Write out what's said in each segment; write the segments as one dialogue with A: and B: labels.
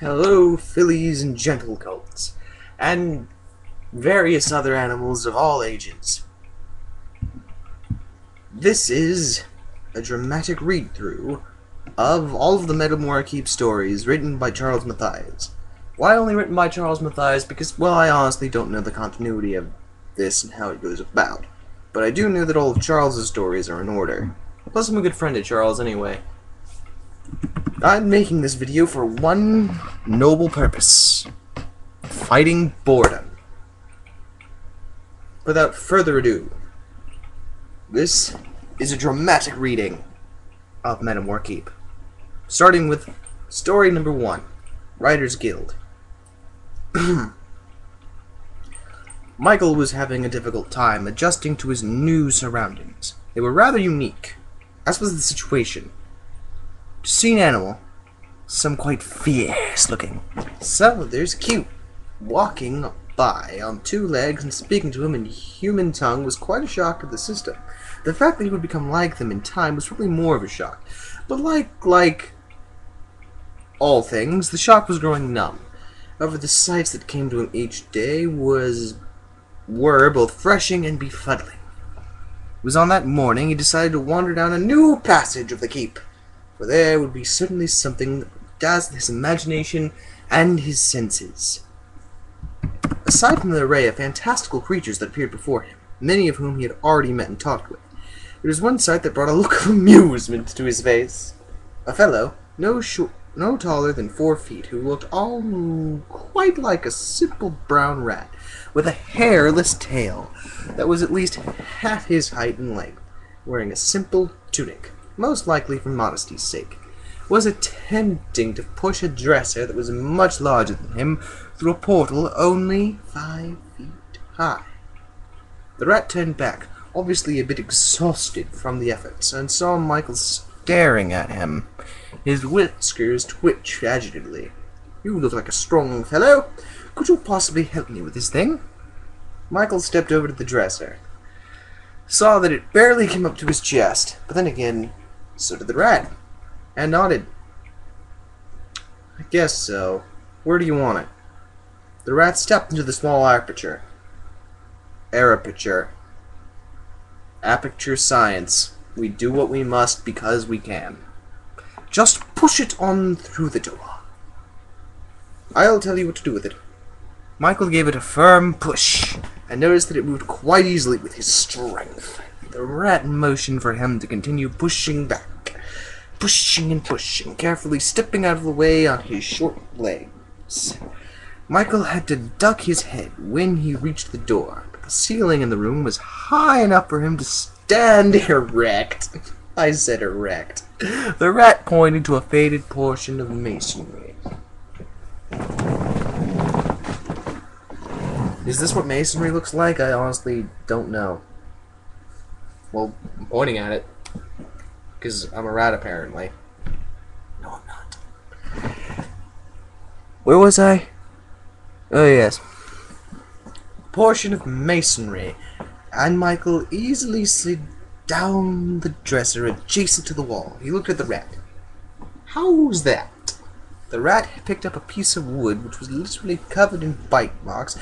A: Hello, fillies and gentle colts, and various other animals of all ages. This is a dramatic read-through of all of the Metamor Keep stories written by Charles Matthias. Why only written by Charles Matthias? Because, well, I honestly don't know the continuity of this and how it goes about. But I do know that all of Charles's stories are in order. Plus, I'm a good friend of Charles anyway. I'm making this video for one noble purpose: fighting boredom. Without further ado, this is a dramatic reading of Metamor Keep, starting with story number 1, Writers Guild. Michael was having a difficult time adjusting to his new surroundings. They were rather unique, as was the situation. To see an animal, some quite fierce looking. So there's Cute, walking by on 2 legs and speaking to him in human tongue was quite a shock to the system. The fact that he would become like them in time was probably more of a shock. But like all things, the shock was growing numb. However, the sights that came to him each day were both refreshing and befuddling. It was on that morning he decided to wander down a new passage of the keep, for there would be certainly something that would dazzle his imagination and his senses. Aside from the array of fantastical creatures that appeared before him, many of whom he had already met and talked with, there was one sight that brought a look of amusement to his face. A fellow, no taller than 4 feet, who looked all quite like a simple brown rat, with a hairless tail that was at least half his height and length, wearing a simple tunic, most likely for modesty's sake, was attempting to push a dresser that was much larger than him through a portal only 5 feet high. The rat turned back, obviously a bit exhausted from the efforts, and saw Michael staring at him. His whiskers twitched agitatedly. "You look like a strong fellow. Could you possibly help me with this thing?" Michael stepped over to the dresser, saw that it barely came up to his chest, but then again, so did the rat, and nodded. "I guess so. Where do you want it?" The rat stepped into the small aperture. Aperture science. We do what we must because we can. "Just push it on through the door. I'll tell you what to do with it." Michael gave it a firm push, and noticed that it moved quite easily with his strength. The rat motioned for him to continue pushing back, pushing and pushing, carefully stepping out of the way on his short legs. Michael had to duck his head when he reached the door, but the ceiling in the room was high enough for him to stand erect. I said erect. The rat pointed to a faded portion of masonry. Is this what masonry looks like? I honestly don't know. Well, I'm pointing at it, because I'm a rat apparently. No, I'm not. Where was I? Oh, yes. Portion of masonry, and Michael easily slid down the dresser adjacent to the wall. He looked at the rat. "How's that?" The rat picked up a piece of wood which was literally covered in bite marks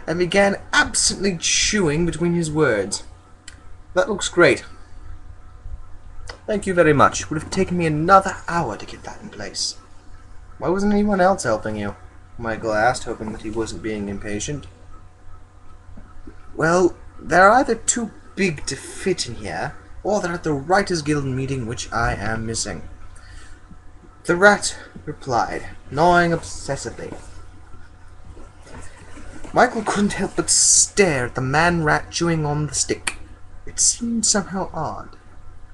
A: and began absently chewing between his words. "That looks great. Thank you very much. It would have taken me another hour to get that in place." "Why wasn't anyone else helping you?" Michael asked, hoping that he wasn't being impatient. "Well, they're either too big to fit in here, or they're at the Writers Guild meeting, which I am missing." The rat replied, gnawing obsessively. Michael couldn't help but stare at the man-rat chewing on the stick. It seemed somehow odd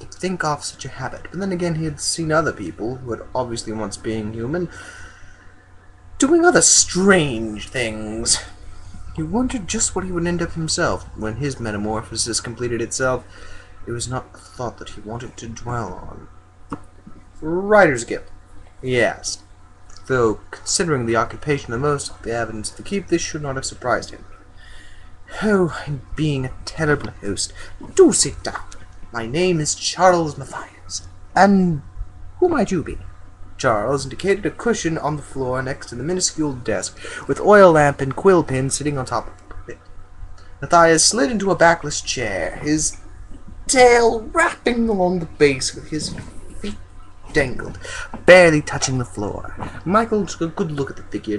A: to think of such a habit, but then again he had seen other people, who had obviously once been human, doing other strange things. He wondered just what he would end up himself when his metamorphosis completed itself. It was not a thought that he wanted to dwell on. "Writers Guild?" he asked, though considering the occupation of most of the evidence of the keep, this should not have surprised him. "Oh, I'm being a terrible host. Do sit down. My name is Charles Matthias. And who might you be?" Charles indicated a cushion on the floor next to the minuscule desk, with oil lamp and quill pen sitting on top of it. Matthias slid into a backless chair, his tail wrapping along the base with his feet dangled, barely touching the floor. Michael took a good look at the figure,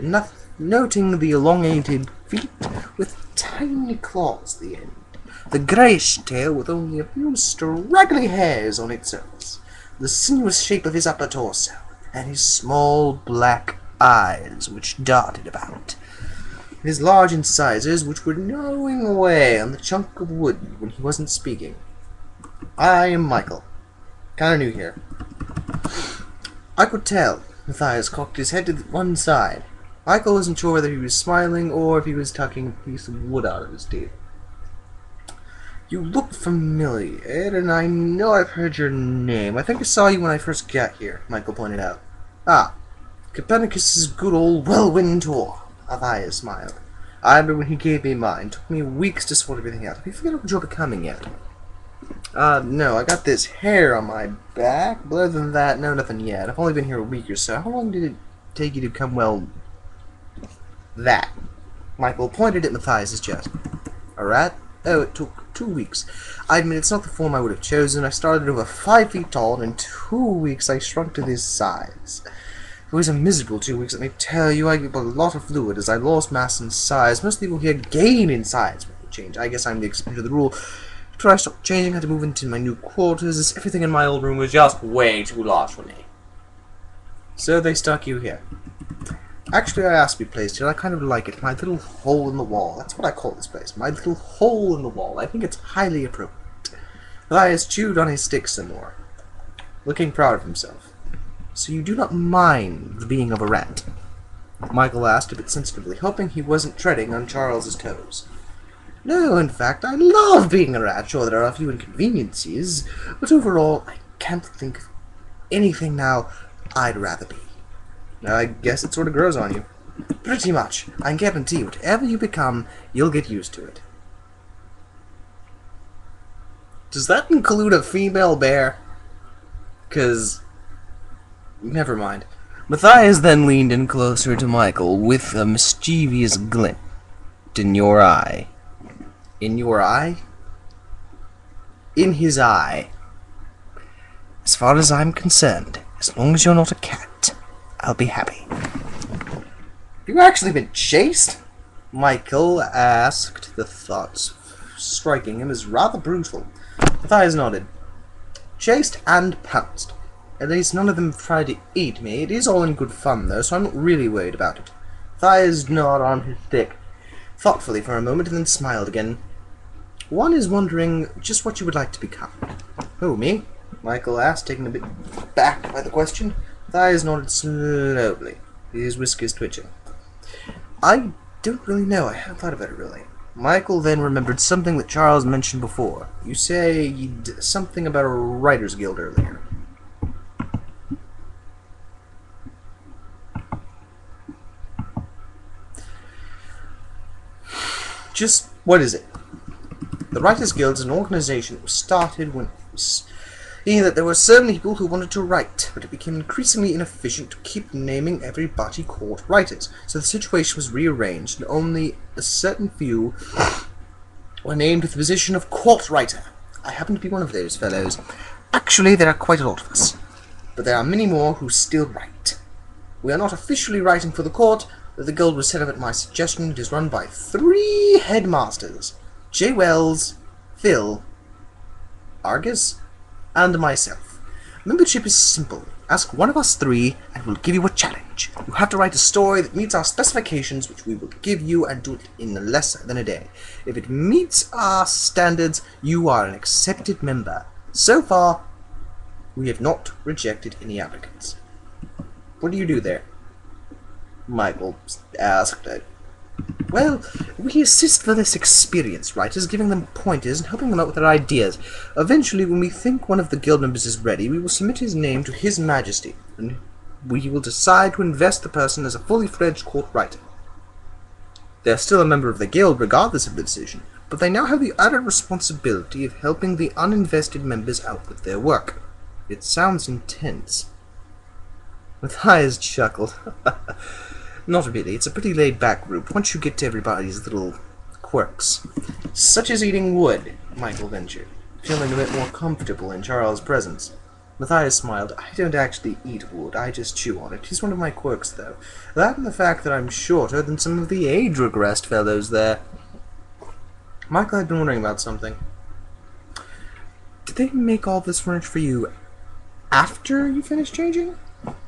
A: noting the elongated feet with tiny claws at the end, the greyish tail with only a few straggly hairs on its surface, the sinuous shape of his upper torso, and his small black eyes which darted about. His large incisors which were gnawing away on the chunk of wood when he wasn't speaking. I am Michael. Kinda new here. I could tell. Matthias cocked his head to one side. Michael wasn't sure whether he was smiling or if he was tucking a piece of wood out of his teeth. You look familiar, and I know I've heard your name. I think I saw you when I first got here, Michael pointed out. Ah, Copernicus's good old whirlwind tour. Matthias smiled. I remember when he gave me mine. It took me weeks to sort everything out. Have you figured out what you're becoming yet? No, I got this hair on my back, but other than that, no, nothing yet. I've only been here a week or so. How long did it take you to become, well, that? Michael pointed at Matthias's chest. A rat? Oh, it took 2 weeks. I admit it's not the form I would have chosen. I started over 5 feet tall, and in 2 weeks I shrunk to this size. It was a miserable 2 weeks, let me tell you. I gave a lot of fluid as I lost mass and size. Most people here gain in size when they change. I guess I'm the exception to the rule. After I stopped changing, I had to move into my new quarters, as everything in my old room was just way too large for me. So they stuck you here. Actually, I asked to be placed here. I kind of like it. My little hole in the wall. That's what I call this place. My little hole in the wall. I think it's highly appropriate. Matthias chewed on his stick some more, looking proud of himself. So you do not mind the being of a rat? Michael asked a bit sensitively, hoping he wasn't treading on Charles's toes. No, in fact, I love being a rat. Sure, there are a few inconveniences, but overall, I can't think of anything now I'd rather be. Now, I guess it sort of grows on you. Pretty much. I can guarantee whatever you become, you'll get used to it. Does that include a female bear? 'Cause... never mind. Matthias then leaned in closer to Michael with a mischievous glint in your eye. In your eye? In his eye. As far as I'm concerned, as long as you're not a cat, I'll be happy. Have you actually been chased? Michael asked, the thoughts striking him as rather brutal. Matthias nodded. Chased and pounced. At least none of them tried to eat me. It is all in good fun, though, so I'm not really worried about it. Matthias gnawed on his stick thoughtfully for a moment and then smiled again. One is wondering just what you would like to become. Who, me? Michael asked, taken a bit back by the question. Matthias nodded slowly, his whiskers twitching. I don't really know. I haven't thought about it, really. Michael then remembered something that Charles mentioned before. You say you did something about a writer's guild earlier. Just what is it? The Writers Guild is an organization that was started when that there were so many people who wanted to write, but it became increasingly inefficient to keep naming everybody court writers. So the situation was rearranged, and only a certain few were named with the position of court writer. I happen to be one of those fellows. Actually, there are quite a lot of us, but there are many more who still write. We are not officially writing for the court, but the guild was set up at my suggestion. It is run by 3 headmasters: J. Wells, Phil, Argus, and myself. Membership is simple. Ask one of us 3, and we'll give you a challenge. You have to write a story that meets our specifications, which we will give you, and do it in less than a day. If it meets our standards, you are an accepted member. So far, we have not rejected any applicants. What do you do there? Michael asked. Well, we assist the less experienced writers, giving them pointers and helping them out with their ideas. Eventually, when we think one of the guild members is ready, we will submit his name to His Majesty, and we will decide to invest the person as a fully fledged court writer. They are still a member of the guild regardless of the decision, but they now have the added responsibility of helping the uninvested members out with their work. It sounds intense. Matthias chuckled. Not really. It's a pretty laid-back group once you get to everybody's little quirks. Such as eating wood, Michael ventured, feeling a bit more comfortable in Charles' presence. Matthias smiled. I don't actually eat wood, I just chew on it. He's one of my quirks, though. That and the fact that I'm shorter than some of the age-regressed fellows there. Michael had been wondering about something. Did they make all this furniture for you after you finished changing?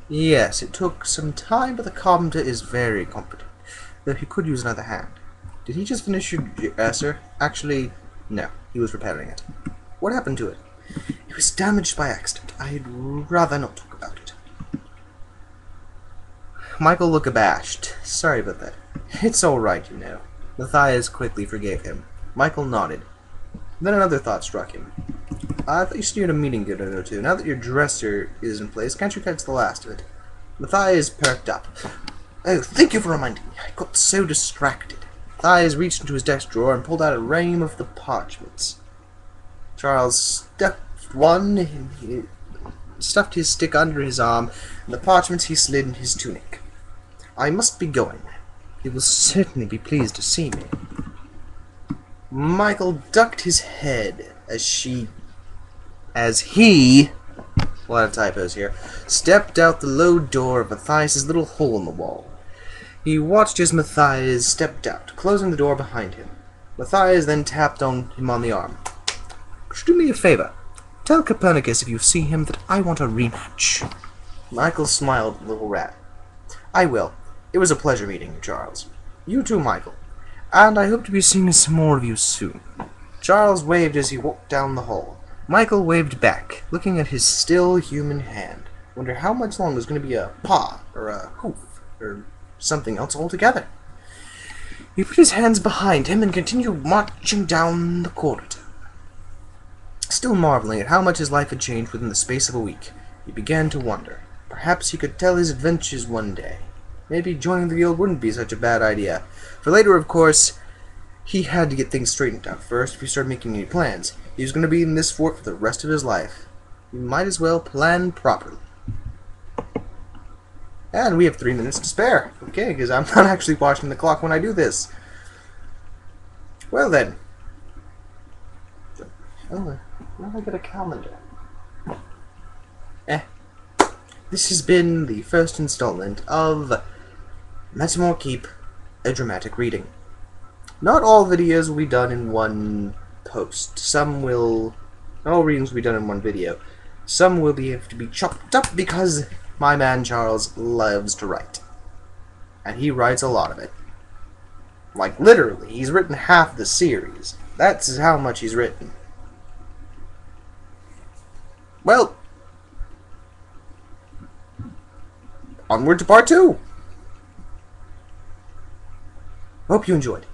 A: Yes, it took some time, but the carpenter is very competent, though he could use another hand. Did he just finish your dresser? Actually, no. He was repairing it. What happened to it? It was damaged by accident. I'd rather not talk about it. Michael looked abashed. Sorry about that. It's all right, you know. Matthias quickly forgave him. Michael nodded. Then another thought struck him. I thought you said you had a meeting to go to. Now that your dresser is in place, can't you catch the last of it? Matthias perked up. Oh, thank you for reminding me. I got so distracted. Matthias reached into his desk drawer and pulled out a ream of the parchments. Charles stuffed one, he stuffed his stick under his arm, and the parchments he slid in his tunic. I must be going. He will certainly be pleased to see me. Michael ducked his head as he, a lot of typos here, stepped out the low door of Matthias' little hole in the wall. He watched as Matthias stepped out, closing the door behind him. Matthias then tapped him on the arm. Could you do me a favor? Tell Copernicus if you see him that I want a rematch. Michael smiled a little rat. I will. It was a pleasure meeting you, Charles. You too, Michael. And I hope to be seeing some more of you soon. Charles waved as he walked down the hall. Michael waved back, looking at his still human hand. Wonder how much longer is going to be a paw, or a hoof, or something else altogether. He put his hands behind him and continued marching down the corridor. Still marveling at how much his life had changed within the space of a week, he began to wonder. Perhaps he could tell his adventures one day. Maybe joining the guild wouldn't be such a bad idea. For later, of course, he had to get things straightened out first if he started making any plans. He was going to be in this fort for the rest of his life. He might as well plan properly. And we have 3 minutes to spare. Okay, because I'm not actually watching the clock when I do this. Well then. Oh, now I get a calendar. This has been the first installment of Metamor Keep, a dramatic reading. Not all videos will be done in one post. Not all readings will be done in one video. Some will have to be chopped up because my man Charles loves to write. And he writes a lot of it. Like, literally, he's written half the series. That's how much he's written. Well, onward to part 2. Hope you enjoyed.